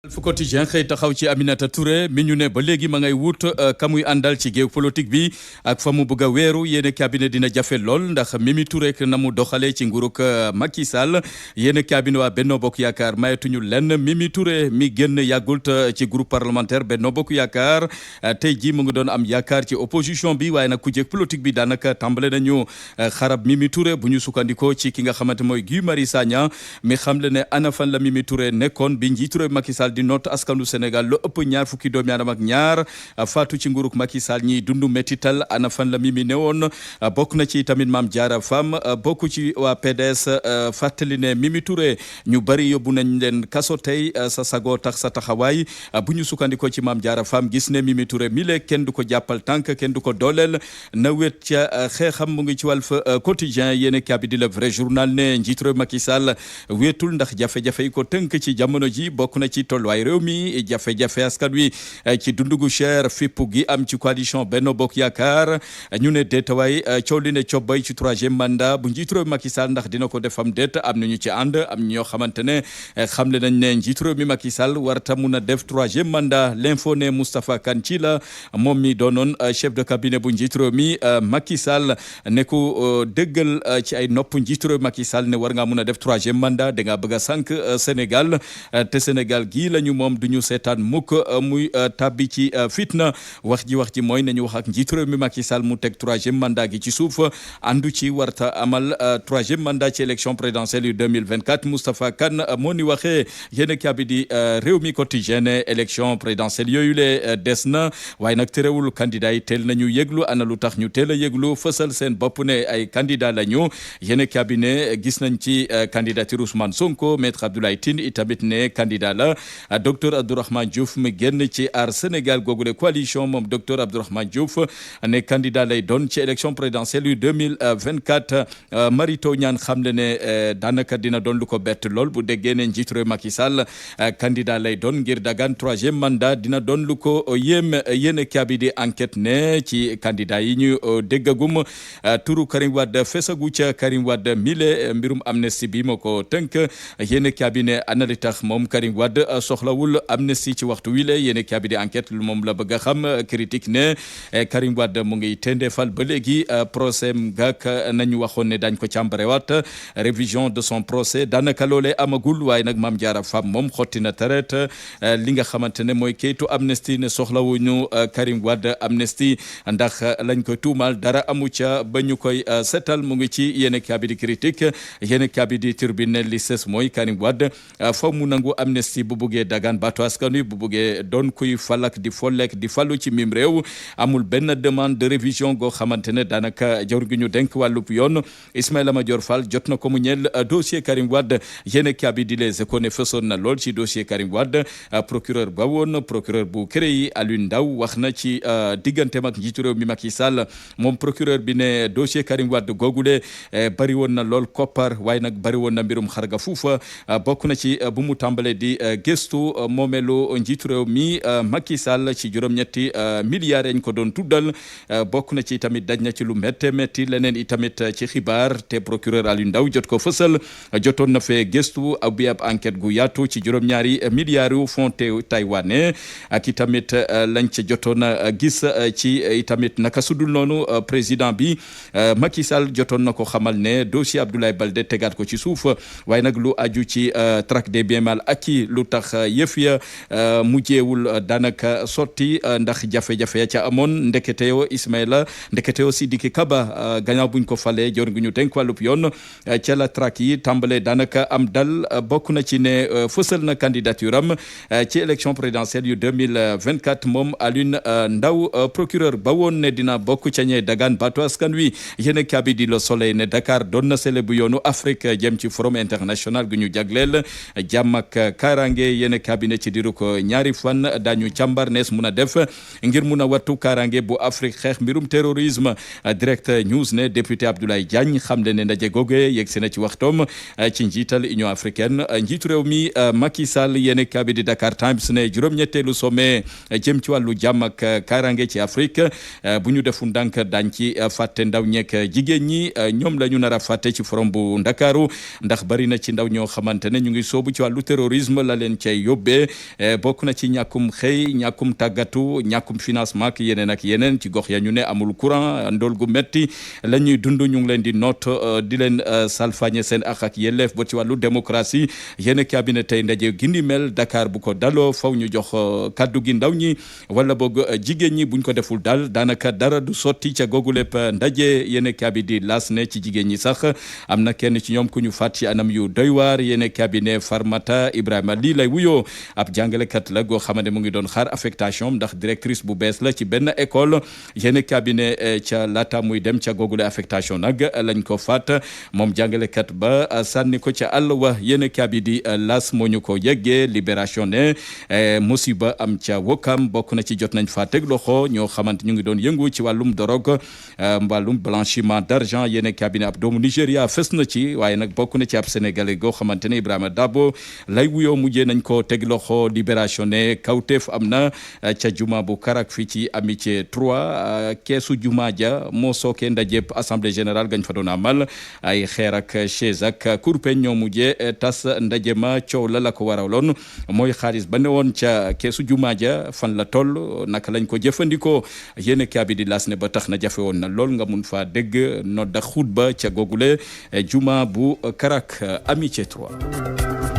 Walf Quotidien xëy taxaw ci Aminata Touré mi ñu ne ba léegi ma ngay wut ka muy àndal ci géew politique bi ak fa mu bëgg a weeru yéen cabinet dina jafe lool ndax Mimi Touré na mu doxalee ci nguurug Macky Sall yéen cabinet waa Benno Bokk Yaakaar mayetuñu lenn Mimi Touré mi génn yàggult ci groupe parlementaire Benno Bokk Yaakaar tey jii mu ngi doon am yaakaar ci opposition bi waaye nag ku jéeg politique bi daanaka tàmbale nañu xarab Mimi Touré bu ñu sukkandikoo ci ki nga xamante mooy Guy Marius Sagna mi xamle ne ana fan la Mimi Touré nekkoon bi njiitu réew Macky Sall di noot askanu Sénégal lu ëpp ñaar fukki doomi aadama ak ñaar faatu ci nguuruk Macky Sall ñiy dundu métital ana fan la Mimi newoon bokk na ci tamit Mame Diarra Fam bokk ci waa PDS fàttali ne Mimi Touré ñu bari yóbbu nañ leen kaso tey sa sago tax sa taxawaay bu ñu sukkandikoo ci Mame Diarra Fam gis ne Mimi Touré mi le kenn du ko jàppal tànk kenn du ko dooleel na wet ca xeexam mu ngi ci Walf Quotidien yéen kabi di le vrai journal ne njiitu réew Macky Sall weetul ndax jafe-jafe yi ko tënk ci jamono ji bokk na ci tolluwaay réew mi jafe-jafe askan wi ci dundugu cher fippu gi am ci coalition Benno Bokk Yaakaar ñu ne déetawaay coow li ne cobbay ci troisième mandat bu njiitu réew Macky Sall ndax dina ko defam déet am nañu ci ànd am ñoo xamante ne xamle nañ ne njiitu réew mi Macky Sall warta mun a def troisième mandat l'info ne Moustapha Kane ci la moom mi doonoon chef de cabinet bu njiitu réew mi Macky Sall ne ku dëggal ci ay nopp njiitu réew Macky Sall ne war ngaa mun a def troisième mandat da ngaa bëgg a sànq Sénégal te Sénégal gii lañu moom du ñu seetaan mukk muy tabbi ci fitna wax ji mooy nañu wax ak njiitu réew mi Macky Sall mu teg troisième mandat gi ci suuf andu ci warta amal troisième mandat ci élection présidentielle yu 2024 Moustapha Kane moo ni waxee yéen kaabi di réew mi quotidien élection présidentielle yooyu le des na waaye nag terewul candidat yi teel nañu yëglu ana lu tax ñu teel a yëglu fësal seen bopp ne ay candidat la ñu yéen kaabi ne gis nañ ci candidature Ousmane Sonko maître Abdoulaye Tine itamit ne candidat la docteur Abdourahmane Diouf mi génn ci Aar Sénégal googule coalition moom docteur Abdourahmane Diouf ne candidat lay doon ci élection présidentielle yu 2024 Marito Niane xam le ne daanaka dina doon lu ko bett lool bu déggee ne njiitu réew Macky Sall candidat lay doon ngir dagaan troisième mandat dina doon lu ko yéem yéen kaabi di enquête ne ci candidat yi ñu déggagum turu Karim Wade fesagu ca Karim Wade mile mbirum amnistie bi moo ko tënk yéen kaabi ne ana li tax moom Karim Wade soxlawul amnistie ci waxtu wi la yéen kaabi di enquête moom la bëgg a xam critique ne Karim Wade mu ngi tendeefal ba léegi procès gak nañu waxoon ne dañ ko càmbarewaat révision de son procès daanaka loolee amagul waaye nag Mame Diarra Fam moom xotti na taret li nga xamante ne mooy kayitu amnistie ne soxlawuñu Karim Wade amnistie ndax lañ koy tuumal dara amu ca ba ñu koy setal mu ngi ci yéen kaabi di critique yéen kaabi di turbine li ses mooy Karim Wade faw mu nangu amnistie bu buggee dagaan baatu askan wi bu buggee doon kuy falak di follek di fallu ci mim réew amul benn demande de révision goo xamante ne daanaka jawr gi ñu denk wàllub yoon Ismaïla Madior Fall jot na ko mu ñeel dossier Karim Wade yéen kaabi di Les Échos ne fësoon na lool ci dossier Karim Wade procureur ba woon procureur bu CREI Alioune Ndao wax na ci digganteem ak njiitu réew mi Macky Sall moom procureur bi ne dossier Karim Wade googule bari woon na lool koppar waaye nag bari woon na mbirum xarga fuufa bokk na ci bu mu tàmbalee di gëstu moomeelu njiitu réew mi Macky Sall ci juróom-ñetti milliards yañ ko doon tuddal bokk na ci tamit daj na ci lu métti leneen itamit ci xibaar te procureur Alioune Ndao jot ko fësal jotoon na fee gëstu bi ab enquête gu yaatu ci juróom-ñaari milliards yu fonds taïwanais ak itamit lañ ca jotoon a gis ci itamit naka sudul noonu président bi Macky Sall jotoon na ko xamal ne dossier Abdoulaye Baldé tegaat ko ci suuf waaye nag lu aju ci traque des biens mal acquis lu tax yëf ya mujjeewul daanaka sotti ndax jafe-jafe ya ca amoon ndeketewoo Ismaïla ndeketewoo Sidiki Kaba gannaaw buñ ko falee jor ngi ñu denk wàllub yoon ca la traque yi tàmbale daanaka am dal bokk na ci ne fësal na candidature am ci élection présidentielle yu 2024 moom Alioune Ndao procureur ba woon ne dina bokk ca ñee dagaan baatu askan wi yéen kaabi di Le Soleil ne Dakar doon na sele bu yoonu Afrique jëm ci forum international gu ñu jagleel jàmm ak kaaraange yéen kaabi ne ci diiru ko ñaari fan dañu càmbar nees mun a def ngir mun a wattu kaaraange bu Afrique xeex mbirum terrorisme direct news ne député Abdoulaye Diagne xam le ne ndaje googe yegg si na ci waxtoom ci njiital Union africaine njiitu réew mi Macky Sall yéen kaabi di Dakar Times ne juróom-ñetteelu sommet jëm ci wàllu jàmm ak kaaraange ci Afrique bu ñu defu ndànk dañ ci fàtte ndaw ñeek jigéen ñi ñoom la ñu nar a fàtte ci forum bu Ndakaaru ndax bari na ci ndaw ñoo xamante ne ñu ngi soobu ci wàllu terrorisme la leen cay yóbbee bokk na ci ñàkkum xëy ñàkkum tàggatu ñàkkum financement ak yeneen ak yeneen ci gox ya ñu ne amul courant ndóol gu metti la ñuy dund ñu ngi leen di noot di leen salfañe seen ak yelleef ba ci wàllu démocratie yéen cabinet tey ndaje gindi mel Dakar bu ko daloo faw ñu jox kaddu gi ndaw ñi wala boog jigéen ñi buñ ko deful daal daanaka dara du sotti ca googu lépp ndaje yéen cabinet di las ne ci jigéen ñi sax am na kenn ci ñoom ku ñu faat ci anam yu doy waar yéen cabinet Farmata Ibrahima lii lay wuyoo ab jàngalekat la goo xamante mu ngi doon xaar affectation ndax directrice bu bees la ci benn école yéen cabinet ca laata muy dem ca googule affectation nag lañ ko faat moom jàngalekat ba sànni ko ca àll wa yéen cabinet di las moo ñu ko yeggee libération ne musiba am ca Wokam bokk na ci jot nañ fa teg loxo ñoo xamante ñu ngi doon yëngu ci wàllum drogue wàllum blanchiment d'argent yéen cabinet ab doomu Nigéria fës na ci waaye nag bokk na ci ab sénégalais goo xamante ne Ibrahima Dabo lay wuyoo mujjee nañ ko teg loxo libération ne kawteef am na ca juma bu Karak fii ci Amitié 3 keesu juma ja moo sooke ndajeb assemblée générale gañ fa doon amal ay xeer ak chaise ak kurpeñ ñoo mujjee tas ndaje ma coow la ko waraloon mooy xaalis ba ne woon ca keesu juma ja fan la toll naka lañ ko jëfandikoo yéen kaabi di las ne ba tax na jafe woon na lool nga mun faa dégg nodda xutba ca googule juma bu Karak Amitié 3